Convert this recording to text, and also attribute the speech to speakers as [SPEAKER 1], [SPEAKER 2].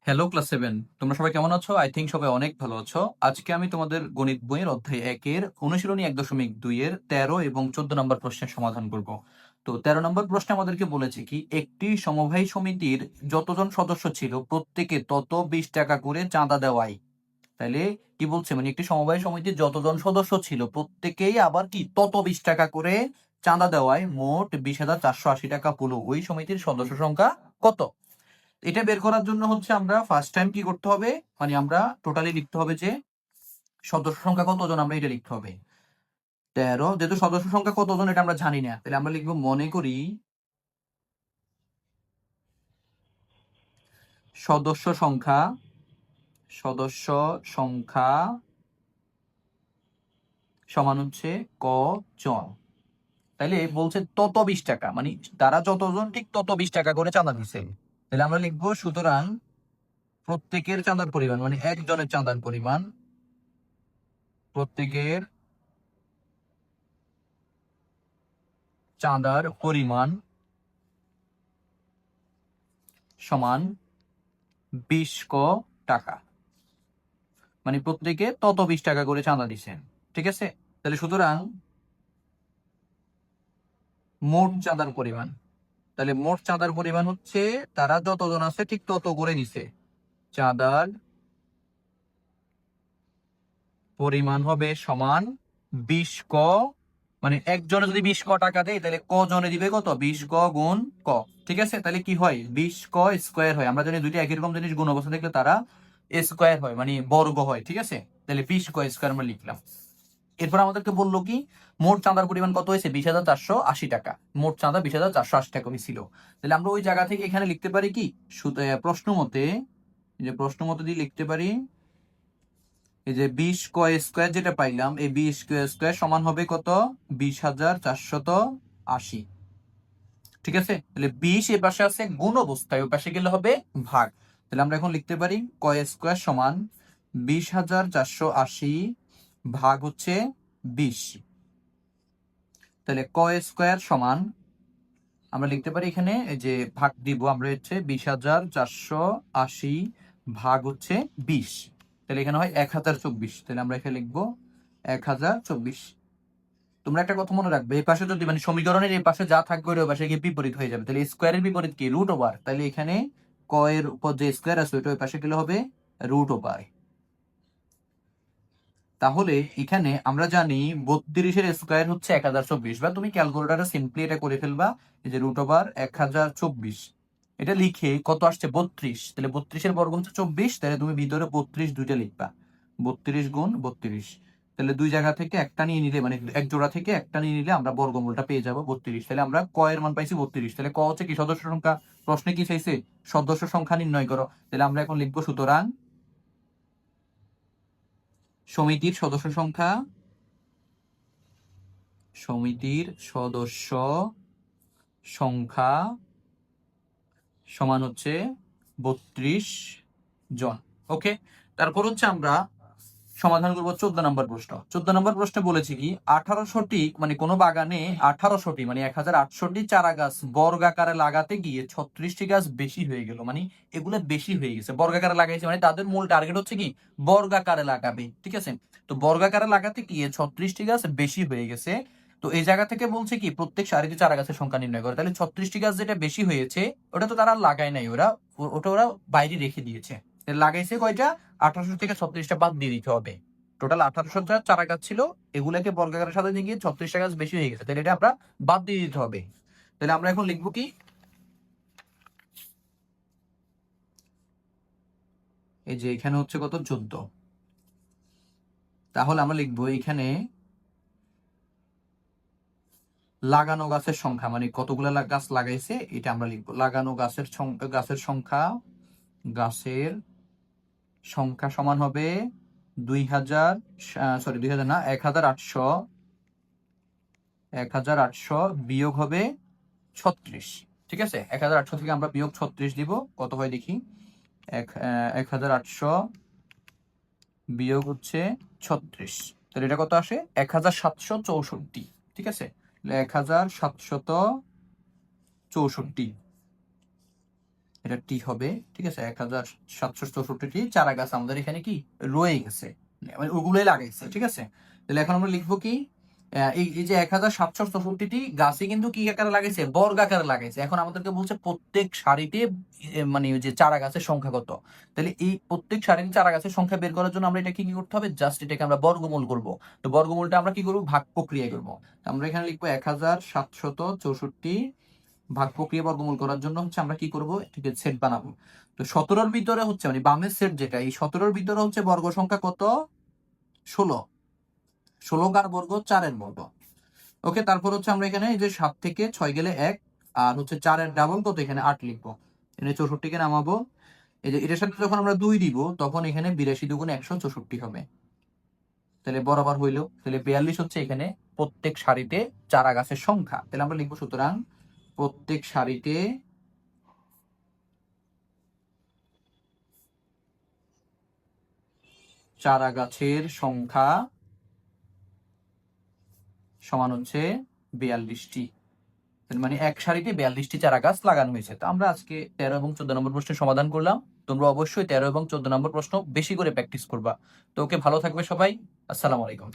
[SPEAKER 1] Hello class 7, তোমরা সবাই কেমন আছো? আই থিংক সবাই অনেক ভালো আছো। আজকে আমি তোমাদের গণিত বইয়ের অধ্যায় 1-এর অনুশীলনী 1.2-এর 13 এবং 14 নম্বর প্রশ্নের সমাধান করব। তো 13 নম্বর প্রশ্নে আমাদেরকে বলেছে কি, একটি সমবায় সমিতির যতজন সদস্য ছিল প্রত্যেকে তত 20 টাকা করে চাঁদা দেওয়ায়। তাইলে কি বলছে, মানে একটি সমবায় সমিতির যতজন সদস্য ছিল প্রত্যেকেই আবার কি তত 20 টাকা করে চাঁদা দেওয়ায় মোট 20,480 টাকা হলো। ওই সমিতির সদস্য সংখ্যা কত? এটা বের করার জন্য হচ্ছে আমরা ফার্স্ট টাইম কি করতে হবে, মানে আমরা টোটালি লিখতে হবে যে সদস্য সংখ্যা কতজন, আমরা এটা লিখতে হবে 13। যেহেতু সদস্য সংখ্যা কতজন এটা আমরা জানি না, তাহলে আমরা লিখবো মনে করি সদস্য সংখ্যা সদস্য সংখ্যা সমান হচ্ছে কজন। তাইলে বলছে তত 20 টাকা, মানে তারা যতজন ঠিক তত 20 টাকা করে চাঁদা দিছে। তাহলে আমরা লিখবো সুতরাং প্রত্যেকের চাঁদার পরিমাণ, মানে একজনের চাঁদার পরিমাণ, প্রত্যেকের চাঁদার পরিমাণ সমান 20 টাকা। মানে প্রত্যেকে তত 20 টাকা করে চাঁদা দিচ্ছেন, ঠিক আছে। তাহলে সুতরাং মোট চাঁদার পরিমাণ, তাহলে মোট চাঁদার পরিমাণ হচ্ছে তারা যতজন আছে ঠিক তত করে দিছে। চাঁদার পরিমাণ হবে সমান 20 মানে একজনে যদি 20 টাকা দেয় তাহলে কজনে দিবে কত? 20 গুণ ক, ঠিক আছে। তাহলে কি হয়? 20 স্কয়ার হয়। আমরা জানি দুইটা একই রকম জিনিস গুণ অবস্থা দেখলে তারা স্কয়ার হয়, মানে বর্গ হয়, ঠিক আছে। তাহলে 20 স্কয়ার আমরা লিখলাম। এরপর আমাদেরকে বললো কি, মোট চাঁদার পরিমাণ কত হয়েছে? 20,480 টাকা। মোট চাঁদা 20,480 টাকা হয়েছিল। তাহলে আমরা ওই জায়গা থেকে এখানে লিখতে পারি কি, প্রশ্ন মতে, যে প্রশ্ন মতে দিয়ে লিখতে পারি এই যে 20 স্কয়ার যেটা পাইলাম, এই 20 স্কয়ার সমান হবে কত? 20,480, ঠিক আছে। তাহলে 20 এ পাশে আছে গুণ অবস্থায়, ওই পাশে গেলে হবে ভাগ। তাহলে আমরা এখন লিখতে পারি স্কয়ার সমান 20,480 ভাগ হচ্ছে 20। তাহলে স্কয়ার সমান আমরা লিখতে পারি এখানে এই যে ভাগ দিব আমরা হচ্ছে 20,480 ভাগ হচ্ছে 20। তাহলে এখানে হয় 1024। তাহলে আমরা এখানে লিখবো 1024। তোমরা একটা কথা মনে রাখবে, এই পাশে যদি মানে সমীকরণের এই পাশে যা থাকবে ওই পাশে গিয়ে বিপরীত হয়ে যাবে। তাহলে স্কয়ারের বিপরীত কি? Root over. তাহলে এখানে ক এর উপর যে স্কয়ার আছে ওইটা ওই পাশে গেলে হবে রুট ওভার। তাহলে এখানে আমরা জানি 32-এর স্কয়ার হচ্ছে 1024, বা তুমি ক্যালকুলেটরে সিম্পলি এটা করে ফেলবা, এই যে রুট ওভার 1024 এটা লিখে কত আসছে? 32। তাহলে 32-এর বর্গ হচ্ছে 24, তাহলে তুমি ভিতরে 32 দুইটা লিখবা, 32 গুণ 32। তাহলে দুই জায়গা থেকে একটা নিয়ে নিলে, মানে এক জোড়া থেকে একটা নিয়ে নিলে আমরা বর্গমূলটা পেয়ে যাবো 32। তাহলে আমরা ক এর মান পাইছি 32। তাহলে ক হচ্ছে কি? সদস্য সংখ্যা। প্রশ্নে কি চাইছে? সদস্য সংখ্যা নির্ণয় করো। তাহলে আমরা এখন লিখবো সুতরাং সমিতির সদস্য সংখ্যা, সমিতির সদস্য সংখ্যা সমান হচ্ছে 32 জন। ওকে, তারপর হচ্ছে আমরা সমাধান করবো 14 নম্বর প্রশ্ন। 14 নম্বর প্রশ্নে বলেছি কি, 1800টি মানে কোনো বাগানে 1800টি মানে 1008টি চারা গাছ বর্গাকারে লাগাতে গিয়ে 36টি গাছ বেশি হয়ে গেল। মানে এগুলো বেশি হয়ে গেছে, বর্গাকারে লাগাইছে, মানে তাদের মূল টার্গেট হচ্ছে কি বর্গাকারে লাগাবে, ঠিক আছে। তো বর্গাকারে লাগাতে গিয়ে 36টি গাছ বেশি হয়ে গেছে। তো এই জায়গা থেকে বলছে কি প্রত্যেক সারিতে চারা গাছের সংখ্যা নির্ণয় করে। তাহলে 36টি গাছ যেটা বেশি হয়েছে ওটা তো তারা লাগায় নাই, ওটা ওরা বাইরে রেখে দিয়েছে। লাগাইছে কয়টা? 1800 থেকে 36টা বাদ দিয়ে দিতে হবে। টোটাল 1800 চারা গাছ ছিল, এগুলাকে বর্গাকারের সাথে নিয়ে গিয়ে 36টা গাছ বেশি হয়ে গেছে, তাহলে এটা আমরা বাদ দিয়ে দিতে হবে। তাহলে আমরা এখন লিখবো কি, এই যে এখানে হচ্ছে কত? 14। তাহলে আমরা লিখবো এখানে লাগানো গাছের সংখ্যা, মানে কতগুলা গাছ লাগাইছে এটা আমরা লিখবো। লাগানো গাছের সংখ্যা, গাছের সংখ্যা সমান হবে 2000, সরি 2000 না, 1800 বিয়োগ হবে 36, ঠিক আছে। 1800 থেকে আমরা বিয়োগ 36 দিব, কত হয় দেখি। 1800 বিয়োগ হচ্ছে 36, তাহলে এটা কত আসে? 1764, ঠিক আছে। 1764, এটা টি হবে, ঠিক আছে। 1764টি চারা গাছ আমাদের এখানে কি রয়ে গেছে, মানে ওগুলোই লাগাইছে, ঠিক আছে। তাহলে এখন আমরা লিখবো কি, এই যে 1764টি গাছে কিন্তু কি আকারে লাগাইছে, বর্গ আকারে লাগাইছে। এখন আমাদেরকে বলছে প্রত্যেক সারিতে মানে ওই যে চারা গাছের সংখ্যা কত। তাহলে এই প্রত্যেক সারিতে চারা গাছের সংখ্যা বের করার জন্য আমরা এটা কি কি করতে হবে, জাস্ট এটাকে আমরা বর্গমূল করব। তো বর্গমূলটা আমরা কি করবো, ভাগ প্রক্রিয়া করবো। আমরা এখানে লিখবো 1764 ভাগ প্রক্রিয়া বর্গমূল করার জন্য হচ্ছে আমরা কি করব, এটাকে সেট বানাবো। তো 17-র ভিতরে হচ্ছে মানে বামের সেট যেটা, এই 17-র ভিতরে হচ্ছে বর্গ সংখ্যা কত, 16। 16 কার বর্গ, 4-এর বর্গ। ওকে, তারপর হচ্ছে আমরা এখানে এই যে 7 থেকে 6 গেলে 1, আর হচ্ছে 4-এর ডাবল কত, এখানে 8 লিখবো। এখানে 64কে নামাবো। এই যে এটার সাথে যখন আমরা 2 দিব তখন এখানে 82 দুগুণ 164 হবে। তাহলে বরাবর হইলো। তাহলে 42 হচ্ছে এখানে প্রত্যেক সারিতে চারা গাছের সংখ্যা। তাহলে আমরা লিখবো সুতরাং প্রত্যেক সারিতে চারা গাছের সংখ্যা সমান হচ্ছে 42টি। মানে এক সারিতে 42টি চারা গাছ লাগানো হয়েছে। তো আমরা আজকে 13 এবং 14 নম্বর প্রশ্নের সমাধান করলাম। তোমরা অবশ্যই 13 এবং 14 নম্বর প্রশ্ন বেশি করে প্র্যাকটিস করবা। তো ওকে, ভালো থাকবে সবাই। আসসালামু আলাইকুম।